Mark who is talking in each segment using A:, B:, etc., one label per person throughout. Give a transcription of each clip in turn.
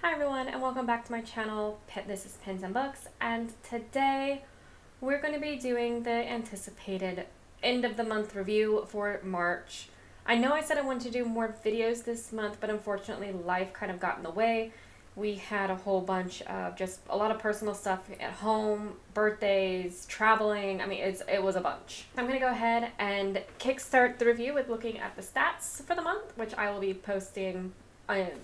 A: Hi everyone and welcome back to my channel. This is Pins and Books, and today we're going to be doing the anticipated end of the month review for March. I know I said I wanted to do more videos this month, but unfortunately life kind of got in the way. We had a whole bunch of just a lot of personal stuff at home, birthdays, traveling. I mean, it was a bunch. I'm going to go ahead and kickstart the review with looking at the stats for the month, which I will be posting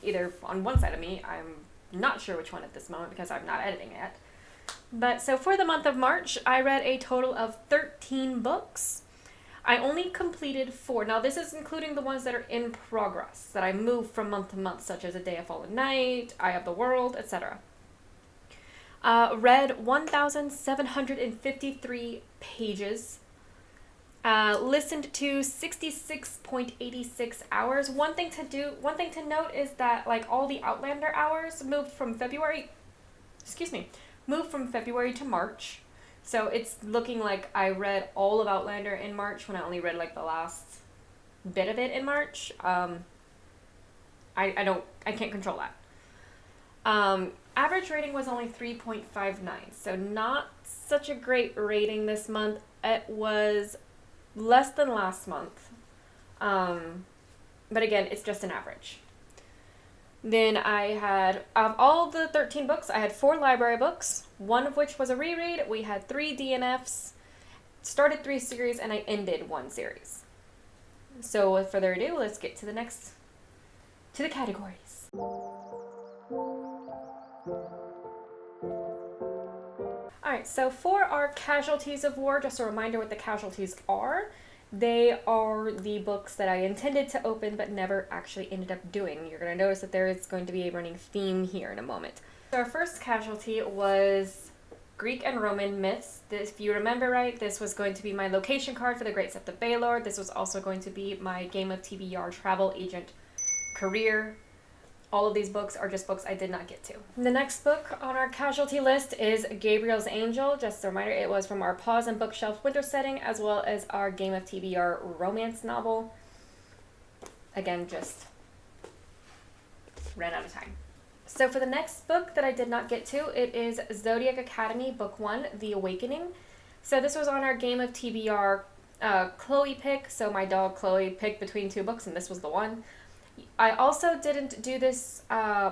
A: either on one side of me. I'm not sure which one at this moment because I'm not editing it. But so for the month of March, I read a total of 13 books. I only completed 4. Now this is including the ones that are in progress, that I moved from month to month, such as A Day of Fallen Night, Eye of the World, etc. Read 1,753 pages. Listened to 66.86 hours. One thing to note is that like all the Outlander hours moved from February to March. So it's looking like I read all of Outlander in March when I only read like the last bit of it in March. I can't control that. Average rating was only 3.59, so not such a great rating this month. It was less than last month. But again, it's just an average. Then I had, of all the 13 books, I had 4 library books, one of which was a reread. We had 3 DNFs, started 3 series, and I ended 1 series. So without further ado, let's get to the categories. Alright, so for our casualties of war, just a reminder what the casualties are. They are the books that I intended to open but never actually ended up doing. You're going to notice that there is going to be a running theme here in a moment. So our first casualty was Greek and Roman myths. If you remember right, this was going to be my location card for the Great Sept of Baelor. This was also going to be my Game of TBR travel agent career. All of these books are just books I did not get to. The next book on our casualty list is Gabriel's Angel. Just a reminder, it was from our Pause and Bookshelf winter setting, as well as our Game of TBR romance novel. Again, just ran out of time. So for the next book that I did not get to, it is Zodiac Academy, Book 1, The Awakening. So this was on our Game of TBR Chloe pick. So my dog Chloe picked between 2 books, and this was the one. I also didn't do this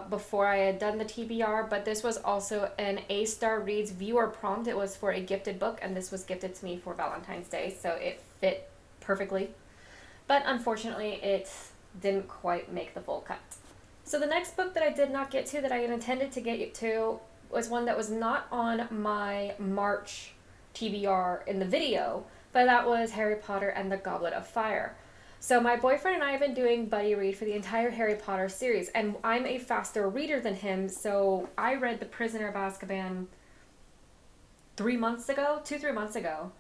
A: before I had done the TBR, but this was also an A-Star Reads viewer prompt. It was for a gifted book, and this was gifted to me for Valentine's Day, so it fit perfectly. But unfortunately, it didn't quite make the full cut. So the next book that I did not get to, that I had intended to get to, was one that was not on my March TBR in the video, but that was Harry Potter and the Goblet of Fire. So my boyfriend and I have been doing buddy read for the entire Harry Potter series, and I'm a faster reader than him, so I read The Prisoner of Azkaban 3 months ago, 2-3 months ago,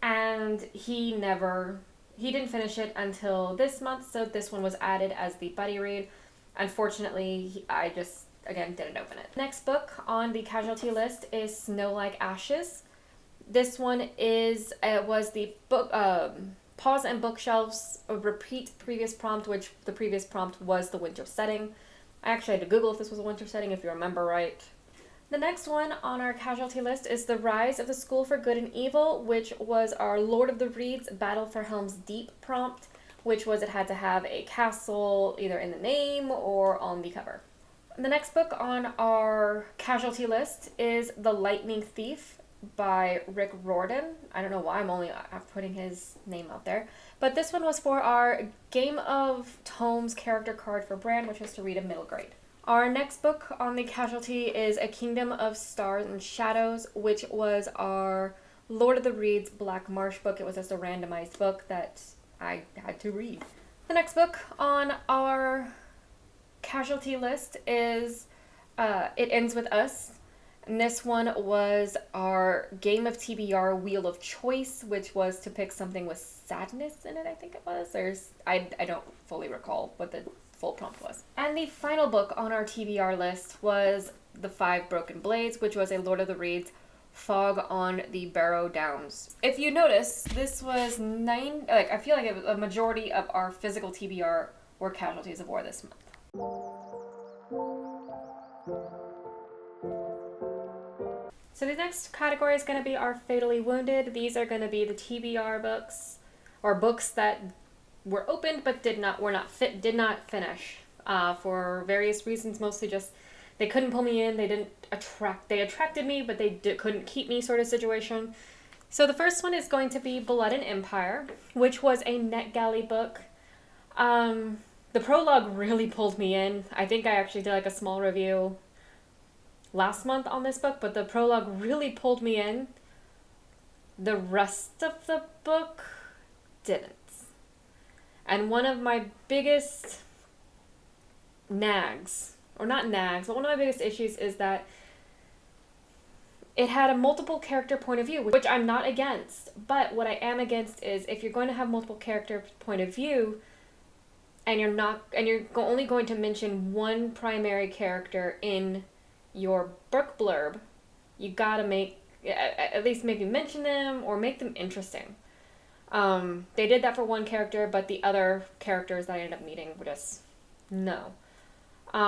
A: and he didn't finish it until this month, so this one was added as the buddy read. Unfortunately, I just, again, didn't open it. Next book on the casualty list is Snow Like Ashes. This one was the book, Pause and Bookshelves, a repeat previous prompt, which the previous prompt was the winter setting. I actually had to Google if this was a winter setting, if you remember right. The next one on our casualty list is The Rise of the School for Good and Evil, which was our Lord of the Reeds Battle for Helm's Deep prompt, which was it had to have a castle either in the name or on the cover. The next book on our casualty list is The Lightning Thief by Rick Riordan. I don't know why I'm putting his name out there. But this one was for our Game of Tomes character card for Bran, which was to read in middle grade. Our next book on the casualty is A Kingdom of Stars and Shadows, which was our Lord of the Reeds Black Marsh book. It was just a randomized book that I had to read. The next book on our casualty list is It Ends With Us. And this one was our Game of TBR Wheel of Choice, which was to pick something with sadness in it, I think it was. I don't fully recall what the full prompt was. And the final book on our TBR list was The Five Broken Blades, which was a Lord of the Reeds Fog on the Barrow Downs. If you notice, this was I feel like a majority of our physical TBR were casualties of war this month. So the next category is going to be our Fatally Wounded. These are going to be the TBR books, or books that were opened but did not finish for various reasons. Mostly just they couldn't pull me in. They attracted me, but couldn't keep me, sort of situation. So the first one is going to be Blood and Empire, which was a NetGalley book. The prologue really pulled me in. I think I actually did like a small review last month on this book, but the prologue really pulled me in. The rest of the book didn't. And one of my biggest nags, or not nags, but one of my biggest issues is that it had a multiple character point of view, which I'm not against. But what I am against is if you're going to have multiple character point of view, and you're only going to mention one primary character in your book blurb, you gotta at least maybe mention them or make them interesting. They did that for one character, but the other characters that I ended up meeting were just no.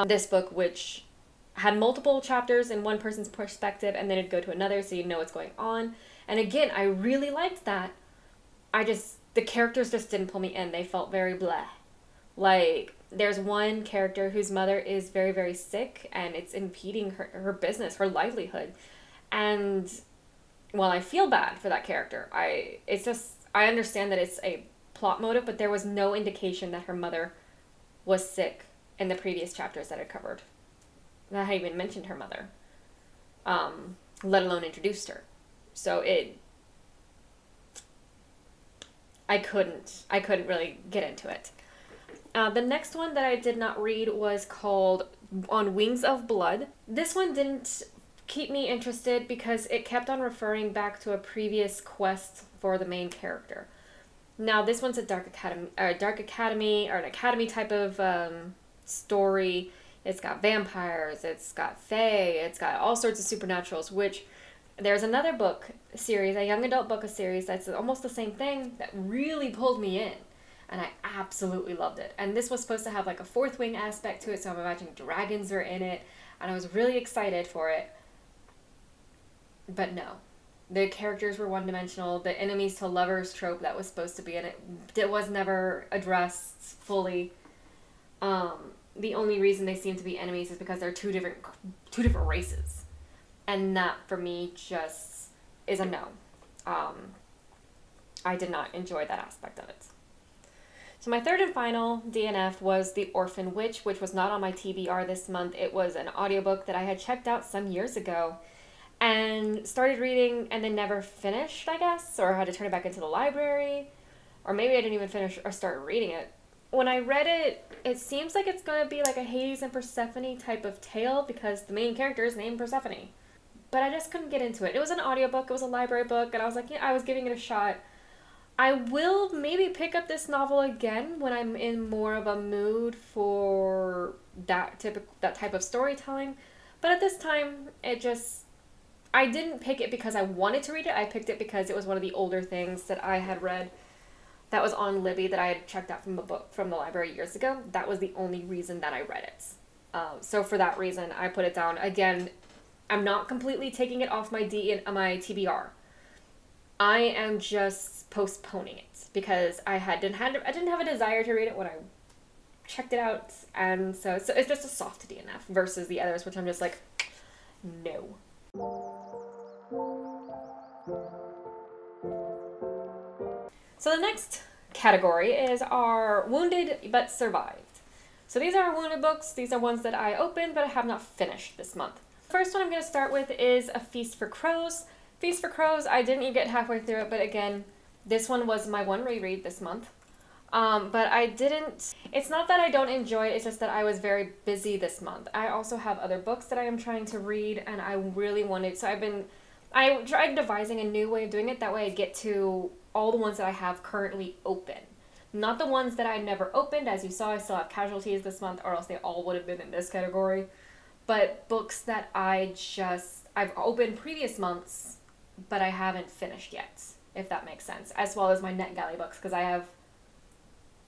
A: This book, which had multiple chapters in one person's perspective, and then it'd go to another, so you know what's going on. And again, I really liked that. The characters just didn't pull me in. They felt very bleh. Like, there's one character whose mother is very, very sick, and it's impeding her business, her livelihood. And while I feel bad for that character, I understand that it's a plot motive, but there was no indication that her mother was sick in the previous chapters that I covered. That I even mentioned her mother, let alone introduced her. So I couldn't really get into it. The next one that I did not read was called On Wings of Blood. This one didn't keep me interested because it kept on referring back to a previous quest for the main character. Now this one's a Dark Academy, or an academy type of story. It's got vampires, it's got fae, it's got all sorts of supernaturals, which there's another book series, a young adult book series that's almost the same thing that really pulled me in. And I absolutely loved it. And this was supposed to have like a fourth wing aspect to it, so I'm imagining dragons are in it, and I was really excited for it. But no. The characters were one-dimensional. The enemies to lovers trope that was supposed to be in it was never addressed fully. The only reason they seem to be enemies is because they're two different races. And that, for me, just is a no. I did not enjoy that aspect of it. So my third and final DNF was The Orphan Witch, which was not on my TBR this month. It was an audiobook that I had checked out some years ago and started reading and then never finished, I guess, or had to turn it back into the library, or maybe I didn't even finish or start reading it. When I read it, it seems like it's going to be like a Hades and Persephone type of tale because the main character is named Persephone. But I just couldn't get into it. It was an audiobook, it was a library book, and I was like, yeah, I was giving it a shot. I will maybe pick up this novel again when I'm in more of a mood for that type of storytelling. But at this time, I didn't pick it because I wanted to read it. I picked it because it was one of the older things that I had read that was on Libby that I had checked out from a book from the library years ago. That was the only reason that I read it. So for that reason, I put it down. Again, I'm not completely taking it off my TBR. I am just postponing it because I didn't have a desire to read it when I checked it out, and so it's just a soft DNF versus the others, which I'm just like, no. So the next category is our Wounded but Survived. So these are Wounded books. These are ones that I opened but I have not finished this month. The first one I'm going to start with is A Feast for Crows. Feast for Crows, I didn't even get halfway through it, but again, this one was my one reread this month. But it's not that I don't enjoy it, it's just that I was very busy this month. I also have other books that I am trying to read, and I really wanted, I tried devising a new way of doing it, that way I get to all the ones that I have currently open. Not the ones that I never opened, as you saw, I still have Casualties this month, or else they all would have been in this category. But books that I've opened previous months, but I haven't finished yet, if that makes sense. As well as my NetGalley books, because I have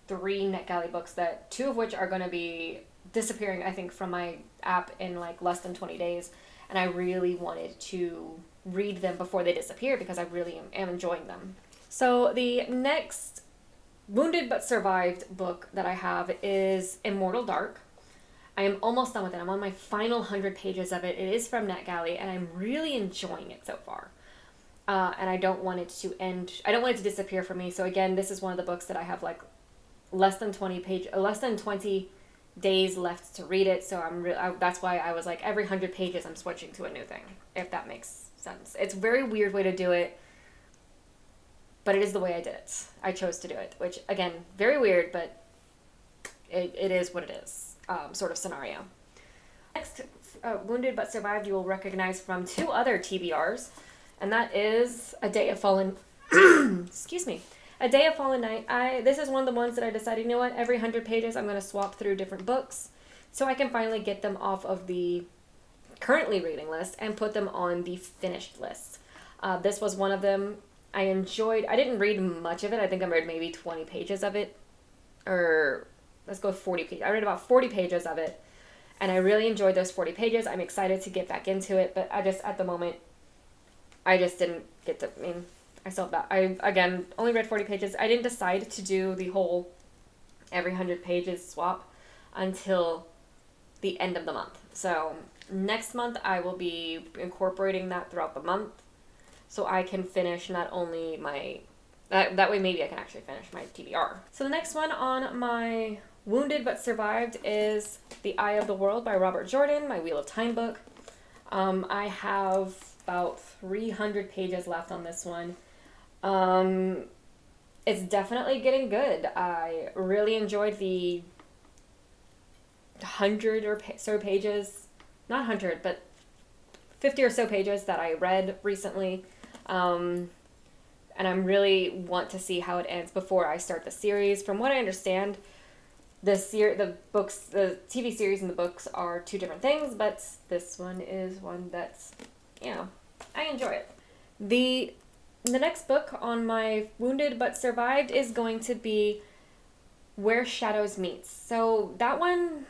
A: 3 NetGalley books, 2 of which are going to be disappearing, I think, from my app in like less than 20 days. And I really wanted to read them before they disappear because I really am enjoying them. So the next Wounded But Survived book that I have is Immortal Dark. I am almost done with it. I'm on my final 100 pages of it. It is from NetGalley, and I'm really enjoying it so far. And I don't want it to end. I don't want it to disappear from me. So again, this is one of the books that I have like less than 20 days left to read it. So that's why I was like every 100 pages I'm switching to a new thing, if that makes sense. It's a very weird way to do it, but it is the way I did it. I chose to do it, which again, very weird, but it is what it is. Sort of scenario. Next, Wounded But Survived, you will recognize from 2 other TBRs, and that is A Day of Fallen. Excuse me, A Day of Fallen Night. This is one of the ones that I decided, you know what? Every 100 pages, I'm going to swap through different books, so I can finally get them off of the currently reading list and put them on the finished list. This was one of them. I enjoyed. I didn't read much of it. I think I read maybe 20 pages of it, or let's go with 40 pages. I read about 40 pages of it, and I really enjoyed those 40 pages. I'm excited to get back into it, but at the moment, I just didn't get to, I still have that. I, again, only read 40 pages. I didn't decide to do the whole every 100 pages swap until the end of the month. So next month, I will be incorporating that throughout the month, so I can finish not only my... That way maybe I can actually finish my TBR. So the next one on my Wounded But Survived is The Eye of the World by Robert Jordan, my Wheel of Time book. I have about 300 pages left on this one. It's definitely getting good. I really enjoyed the 100 or so pages, not 100, but 50 or so pages that I read recently. And I really want to see how it ends before I start the series. From what I understand, the TV series and the books are 2 different things, but this one is one that's, I enjoy it. The next book on my Wounded But Survived is going to be Where Shadows Meet. So that one,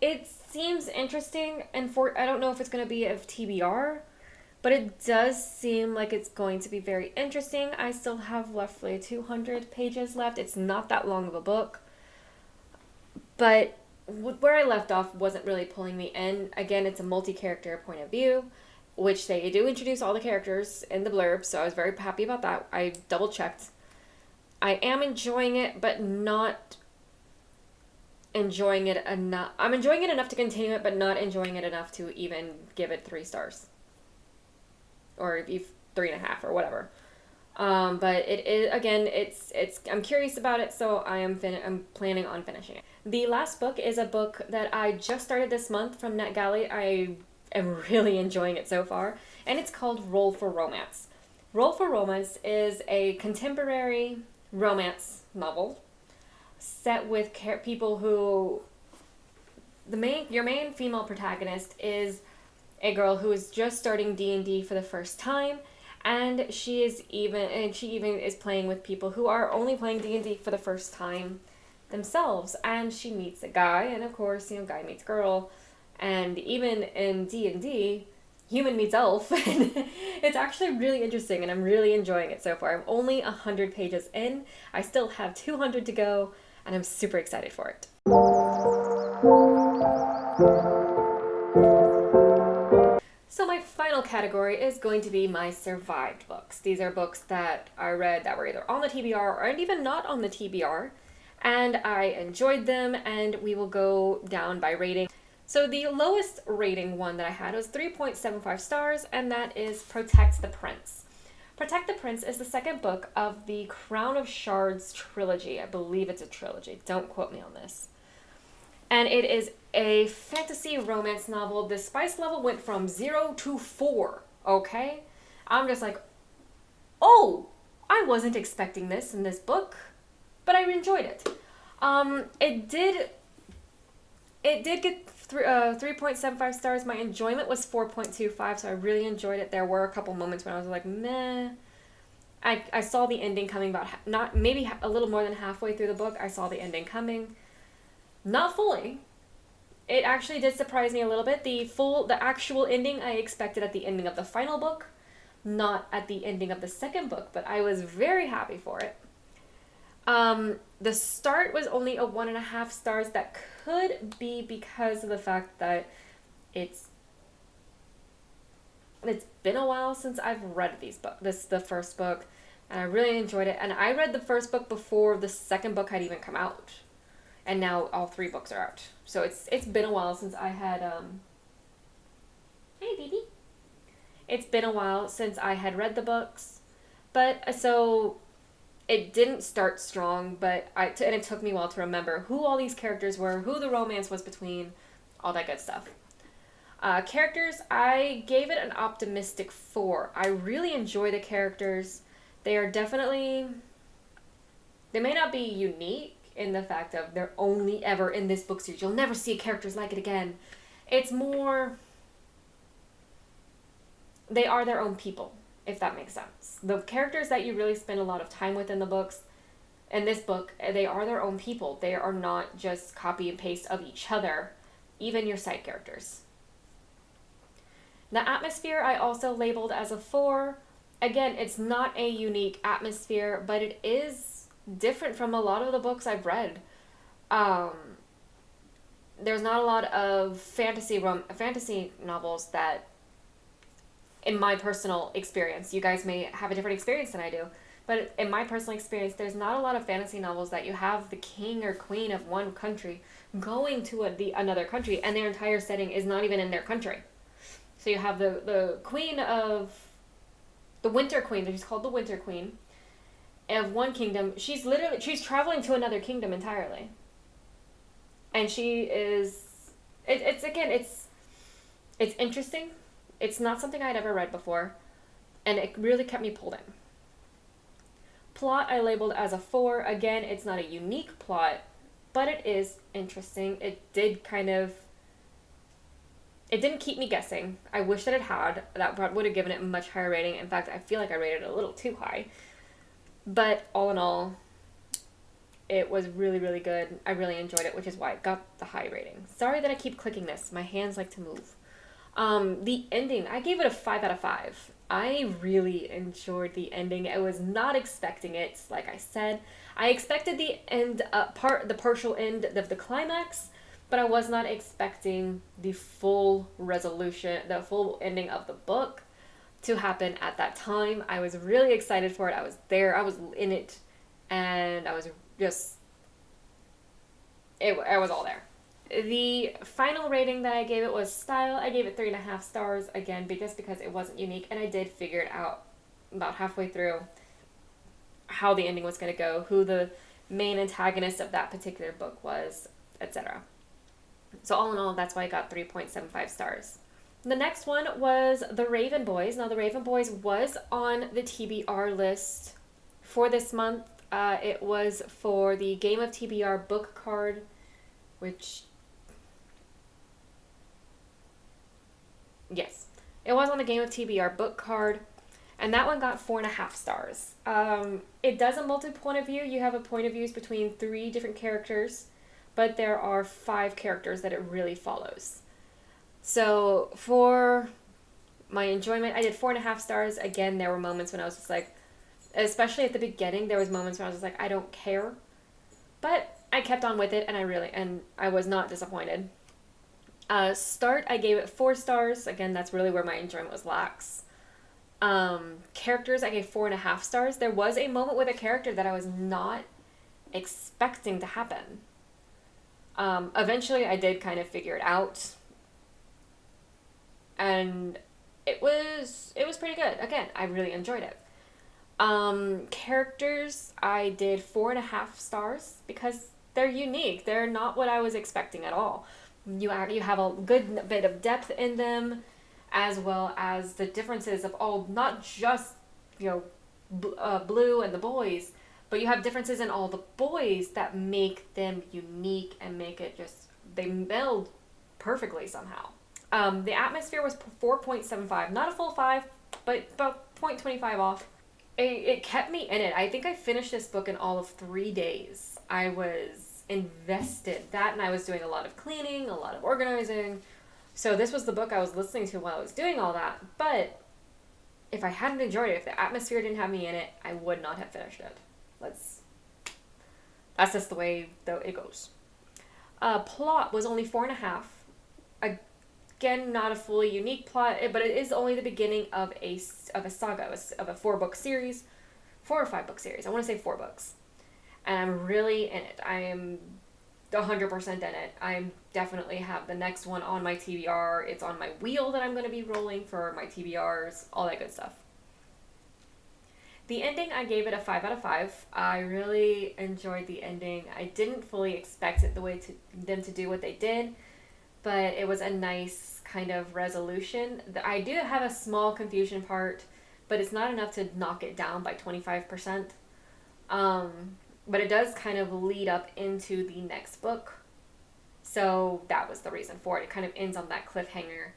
A: it seems interesting, and I don't know if it's going to be a TBR, but it does seem like it's going to be very interesting. I still have roughly 200 pages left. It's not that long of a book. But where I left off wasn't really pulling me in. Again, it's a multi-character point of view, which they do introduce all the characters in the blurb, so I was very happy about that. I double-checked. I am enjoying it, but not enjoying it enough. I'm enjoying it enough to continue it, but not enjoying it enough to even give it 3 stars. Or 3.5 or whatever. But it is, again, I'm curious about it, so I'm planning on finishing it. The last book is a book that I just started this month from NetGalley. I am really enjoying it so far, and it's called Roll for Romance. Roll for Romance is a contemporary romance novel set with people who... Your main female protagonist is a girl who is just starting D&D for the first time, and she even is playing with people who are only playing D&D for the first time themselves. And she meets a guy, and of course, guy meets girl, and even in D&D, human meets elf. And it's actually really interesting, and I'm really enjoying it so far. I'm only 100 pages in. I still have 200 to go, and I'm super excited for it. So my final category is going to be my survived books. These are books that I read that were either on the TBR or even not on the TBR, and I enjoyed them, and we will go down by rating. So the lowest rating one that I had was 3.75 stars, and that is Protect the Prince. Protect the Prince is the second book of the Crown of Shards trilogy. I believe it's a trilogy. Don't quote me on this. And it is a fantasy romance novel. The spice level went from 0 to 4, okay? I'm just like, oh, I wasn't expecting this in this book, but I enjoyed it. It did get 3.75 stars. My enjoyment was 4.25, so I really enjoyed it. There were a couple moments when I was like, meh. I saw the ending coming maybe a little more than halfway through the book. I saw the ending coming. Not fully, it actually did surprise me a little bit. The actual ending I expected at the ending of the final book, not at the ending of the second book, but I was very happy for it. The start was only a 1.5 stars. That could be because of the fact that it's been a while since I've read the first book, and I really enjoyed it. And I read the first book before the second book had even come out, and now all 3 books are out. So it's been a while since I had Hey, baby. It's been a while since I had read the books, but so it didn't start strong. But and it took me a while to remember who all these characters were, who the romance was between, all that good stuff. Characters, I gave it an optimistic 4. I really enjoy the characters. They are definitely... They may not be unique in the fact of they're only ever in this book series. You'll never see characters like it again. It's more... They are their own people, if that makes sense. The characters that you really spend a lot of time with in the books, in this book, they are their own people. They are not just copy and paste of each other, even your side characters. The atmosphere I also labeled as a 4. Again, it's not a unique atmosphere, but it is different from a lot of the books I've read. There's not a lot of fantasy novels that, in my personal experience, you guys may have a different experience than I do, but in my personal experience, there's not a lot of fantasy novels that you have the king or queen of one country going to another country, and their entire setting is not even in their country. So you have the queen of... The Winter Queen, she's called the Winter Queen, of one kingdom. She's traveling to another kingdom entirely. And she is... It's interesting. It's not something I'd ever read before. And it really kept me pulled in. Plot I labeled as a 4. Again, it's not a unique plot, but it is interesting. It didn't keep me guessing. I wish that it had. That would have given it a much higher rating. In fact, I feel like I rated it a little too high. But all in all, it was really, really good. I really enjoyed it, which is why it got the high rating. Sorry that I keep clicking this. My hands like to move. The ending, I gave it a 5 out of 5. I really enjoyed the ending. I was not expecting it, like I said. I expected the end, the partial end of the climax, but I was not expecting the full resolution, the full ending of the book to happen at that time. I was really excited for it. I was there. I was in it. And I was just... I was all there. The final rating that I gave it was style. I gave it 3.5 stars, again, because it wasn't unique. And I did figure it out about halfway through how the ending was going to go, who the main antagonist of that particular book was, etc. So all in all, that's why I got 3.75 stars. The next one was The Raven Boys. Now, The Raven Boys was on the TBR list for this month. It was for the Game of TBR book card, which... Yes. It was on the Game of TBR book card, and that one got 4.5 stars. It does a multi-point of view. You have a point of views between 3 different characters, but there are 5 characters that it really follows. So for my enjoyment, I did 4.5 stars. Again, there were moments when I was just like, especially at the beginning, there was moments when I was just like, I don't care. But I kept on with it, and I was not disappointed. Start, I gave it 4 stars. Again, that's really where my enjoyment was lax. Characters, I gave 4.5 stars. There was a moment with a character that I was not expecting to happen. Eventually, I did kind of figure it out. And it was pretty good. Again, I really enjoyed it. Characters, I did 4.5 stars because they're unique. They're not what I was expecting at all. You have a good bit of depth in them, as well as the differences of all, not just, Blue and the boys, but you have differences in all the boys that make them unique and make it just, they meld perfectly somehow. The atmosphere was 4.75, not a full 5, but about 0.25 off. It kept me in it. I think I finished this book in all of 3 days. invested. That and I was doing a lot of cleaning, a lot of organizing. So this was the book I was listening to while I was doing all that. But if I hadn't enjoyed it, if the atmosphere didn't have me in it, I would not have finished it. That's just the way though it goes. Plot was only 4.5. Again, not a fully unique plot, but it is only the beginning of a saga, of a 4-book series, 4 or 5 book series. I want to say 4 books, and I'm really in it. I am 100% in it. I definitely have the next one on my TBR. It's on my wheel that I'm going to be rolling for my TBRs, all that good stuff. The ending, I gave it a 5 out of 5. I really enjoyed the ending. I didn't fully expect it them to do what they did, but it was a nice kind of resolution. I do have a small confusion part, but it's not enough to knock it down by 25%. But it does kind of lead up into the next book. So that was the reason for it. It kind of ends on that cliffhanger.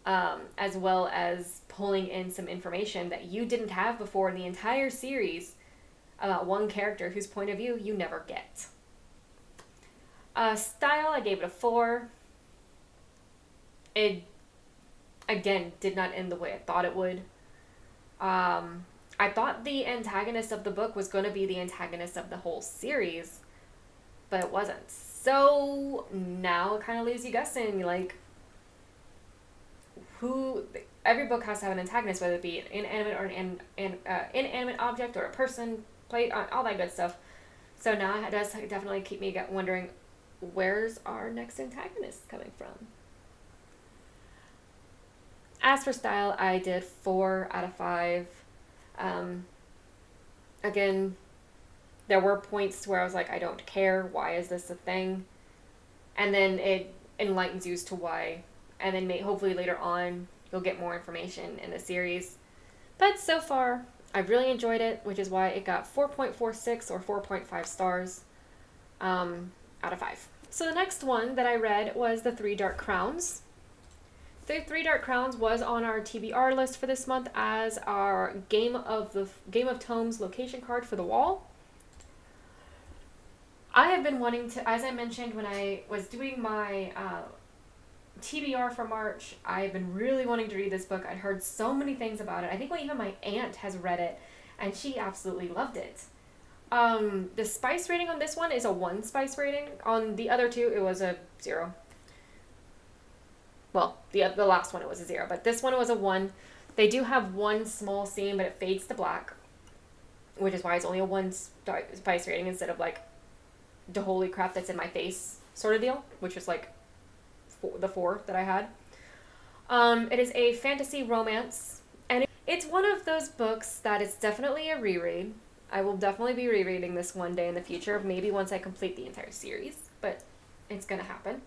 A: As well as pulling in some information that you didn't have before in the entire series about one character whose point of view you never get. Style, I gave it a 4. It, again, did not end the way I thought it would. I thought the antagonist of the book was going to be the antagonist of the whole series, but it wasn't. So now it kind of leaves you guessing, like, every book has to have an antagonist, whether it be an inanimate or an inanimate object or a person, plate, all that good stuff. So now it does definitely keep me wondering, where's our next antagonist coming from? As for style, I did 4 out of 5. Again, there were points where I was like, I don't care. Why is this a thing? And then it enlightens you as to why. And then hopefully later on, you'll get more information in the series. But so far, I've really enjoyed it, which is why it got 4.46 or 4.5 stars out of 5. So the next one that I read was The Three Dark Crowns. The Three Dark Crowns was on our TBR list for this month as our Game of Tomes location card for the wall. I have been wanting to, as I mentioned when I was doing my TBR for March, I've been really wanting to read this book. I'd heard so many things about it. I think even my aunt has read it, and she absolutely loved it. The spice rating on this one is a 1 spice rating. On the other 2, it was a 0. Well, the last one it was a 0, but this one was a 1. They do have one small scene, but it fades to black, which is why it's only a 1 spice rating instead of like the holy crap that's in my face sort of deal, which was like the 4 that I had. It is a fantasy romance, and it's one of those books that is definitely a reread. I will definitely be rereading this one day in the future, maybe once I complete the entire series, but it's gonna happen.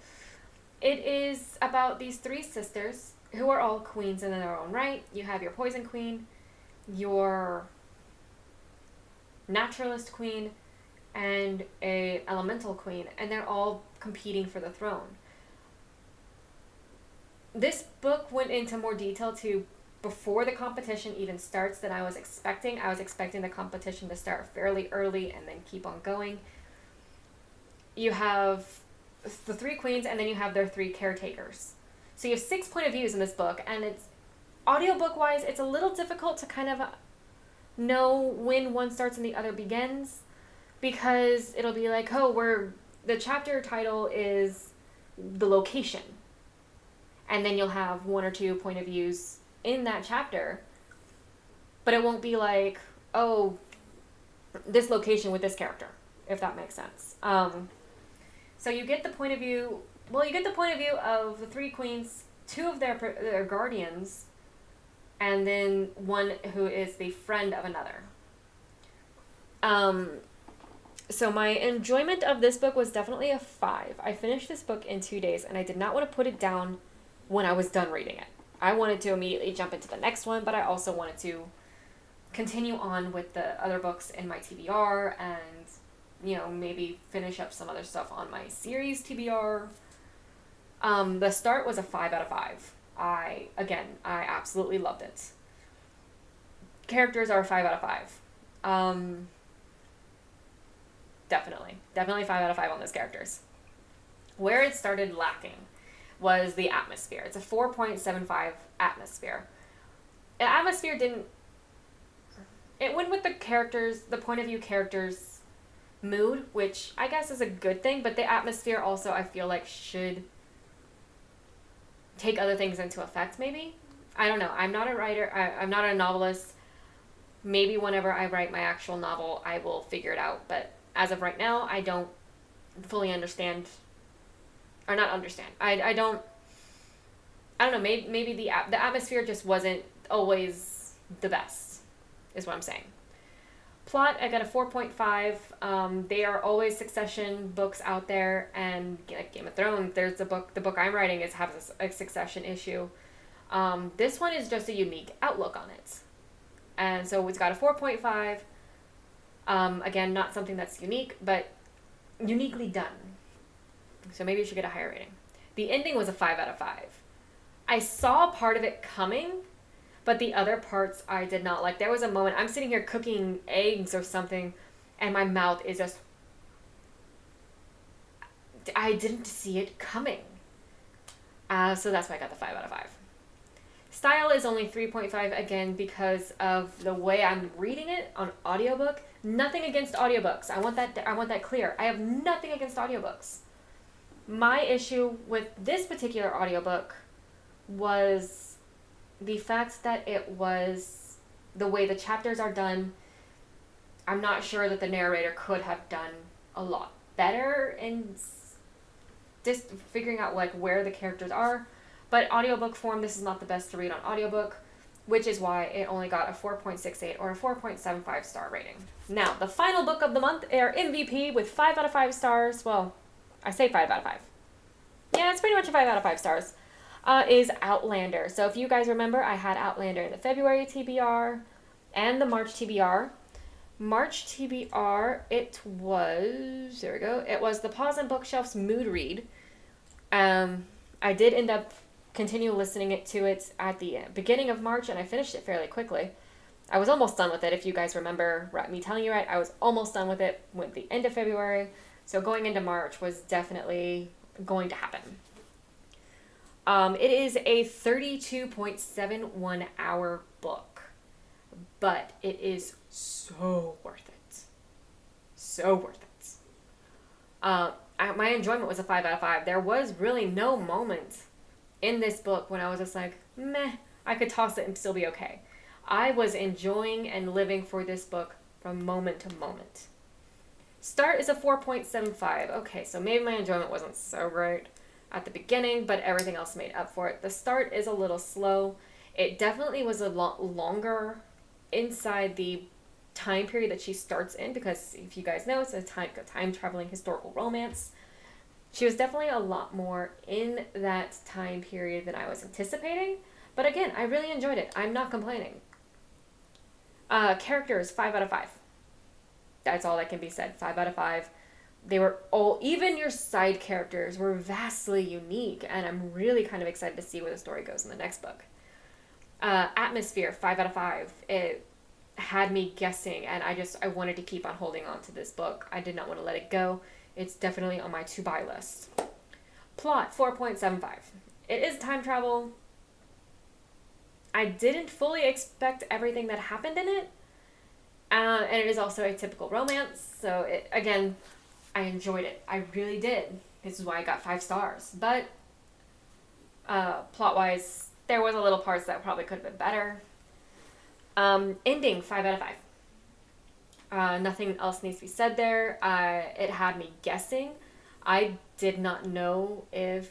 A: It is about these 3 sisters who are all queens in their own right. You have your poison queen, your naturalist queen, and a elemental queen, and they're all competing for the throne. This book went into more detail before the competition even starts than I was expecting. I was expecting the competition to start fairly early and then keep on going. You have the 3 queens, and then you have their 3 caretakers. So you have 6 point of views in this book, and it's audiobook wise, it's a little difficult to kind of know when one starts and the other begins, because it'll be like, the chapter title is the location, and then you'll have 1 or 2 point of views in that chapter, but it won't be like, this location with this character, if that makes sense. So you get the point of view of the 3 queens, 2 of their guardians, and then 1 who is the friend of another. So my enjoyment of this book was definitely a 5. I finished this book in 2 days, and I did not want to put it down when I was done reading it. I wanted to immediately jump into the next one, but I also wanted to continue on with the other books in my TBR and maybe finish up some other stuff on my series TBR. The start was a 5 out of 5. I absolutely loved it. Characters are a 5 out of 5. Definitely. Definitely 5 out of 5 on those characters. Where it started lacking was the atmosphere. It's a 4.75 atmosphere. The atmosphere didn't... It went with the characters, the point of view characters' mood, which I guess is a good thing, but the atmosphere also, I feel like, should take other things into effect, maybe? I don't know. I'm not a writer. I'm not a novelist. Maybe whenever I write my actual novel, I will figure it out. But as of right now, I don't fully understand, or not understand. I don't know. Maybe the atmosphere just wasn't always the best, is what I'm saying. Plot, I got a 4.5. They are always Succession books out there, and like Game of Thrones, there's the book I'm writing has a Succession issue. This one is just a unique outlook on it. And so it's got a 4.5. Again, not something that's unique, but uniquely done. So maybe you should get a higher rating. The ending was a 5 out of 5. I saw part of it coming, but the other parts I did not like. There was a moment, I'm sitting here cooking eggs or something, and my mouth is just... I didn't see it coming. So that's why I got the 5 out of 5. Style is only 3.5, again, because of the way I'm reading it on audiobook. Nothing against audiobooks. I want that clear. I have nothing against audiobooks. My issue with this particular audiobook was the fact that it was the way the chapters are done. I'm not sure that the narrator could have done a lot better in just figuring out like where the characters are. But audiobook form, this is not the best to read on audiobook, which is why it only got a 4.68 or a 4.75 star rating. Now, the final book of the month, our MVP with 5 out of 5 stars. Well, I say 5 out of 5. Yeah, it's pretty much a 5 out of 5 stars. Is Outlander. So if you guys remember, I had Outlander in the February TBR and the March TBR. March TBR, it was, there we go, it was the Pause on Bookshelf's mood read. I did end up continue listening to it at the beginning of March, and I finished it fairly quickly. I was almost done with it, if you guys remember me telling you right. I was almost done with it at the end of February, so going into March was definitely going to happen. It is a 32.71 hour book, but it is so worth it. So worth it. My enjoyment was a 5 out of 5. There was really no moment in this book when I was just like, meh, I could toss it and still be okay. I was enjoying and living for this book from moment to moment. Start is a 4.75. Okay, so maybe my enjoyment wasn't so great at the beginning, but everything else made up for it. The start is a little slow. It definitely was a lot longer inside the time period that she starts in, because if you guys know, it's a time traveling historical romance. She was definitely a lot more in that time period than I was anticipating. But again, I really enjoyed it. I'm not complaining. Characters, 5 out of 5. That's all that can be said. 5 out of 5. They were all, even your side characters were vastly unique, and I'm really kind of excited to see where the story goes in the next book. Atmosphere, 5 out of 5. It had me guessing, and I wanted to keep on holding on to this book. I did not want to let it go. It's definitely on my to-buy list. Plot, 4.75. It is time travel. I didn't fully expect everything that happened in it. And it is also a typical romance. So, again, I enjoyed it. I really did. This is why I got 5 stars. But, plot-wise, there was a little parts that probably could have been better. Ending, 5 out of 5. Nothing else needs to be said there. It had me guessing. I did not know if...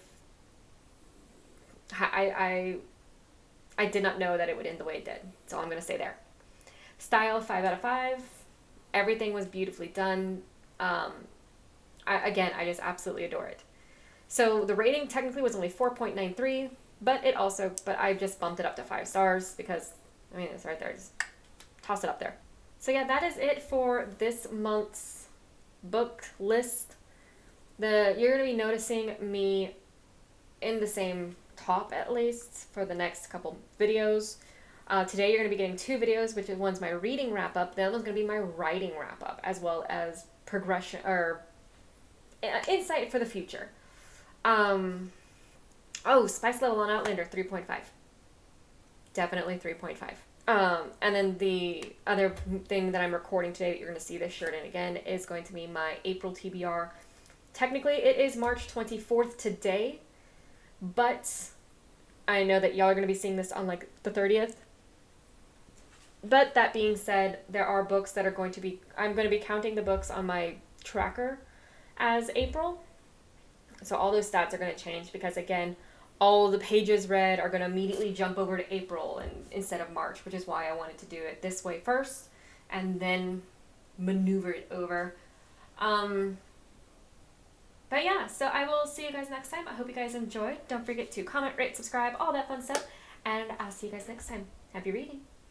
A: I did not know that it would end the way it did. That's all I'm going to say there. Style, 5 out of 5. Everything was beautifully done. I just absolutely adore it. So the rating technically was only 4.93, but I just bumped it up to 5 stars because, I mean, it's right there. Just toss it up there. So yeah, that is it for this month's book list. You're going to be noticing me in the same top, at least, for the next couple videos. Today you're going to be getting 2 videos, which one's my reading wrap-up, the other one's going to be my writing wrap-up, as well as progression or insight for the future. Spice level on Outlander 3.5. Definitely 3.5. And then the other thing that I'm recording today that you're going to see this shirt in again is going to be my April TBR. Technically, it is March 24th today, but I know that y'all are going to be seeing this on like the 30th. But that being said, there are books that are going to be, I'm going to be counting the books on my tracker as April. So all those stats are going to change because, again, all the pages read are going to immediately jump over to April instead of March, which is why I wanted to do it this way first and then maneuver it over. But yeah, so I will see you guys next time. I hope you guys enjoyed. Don't forget to comment, rate, subscribe, all that fun stuff. And I'll see you guys next time. Happy reading.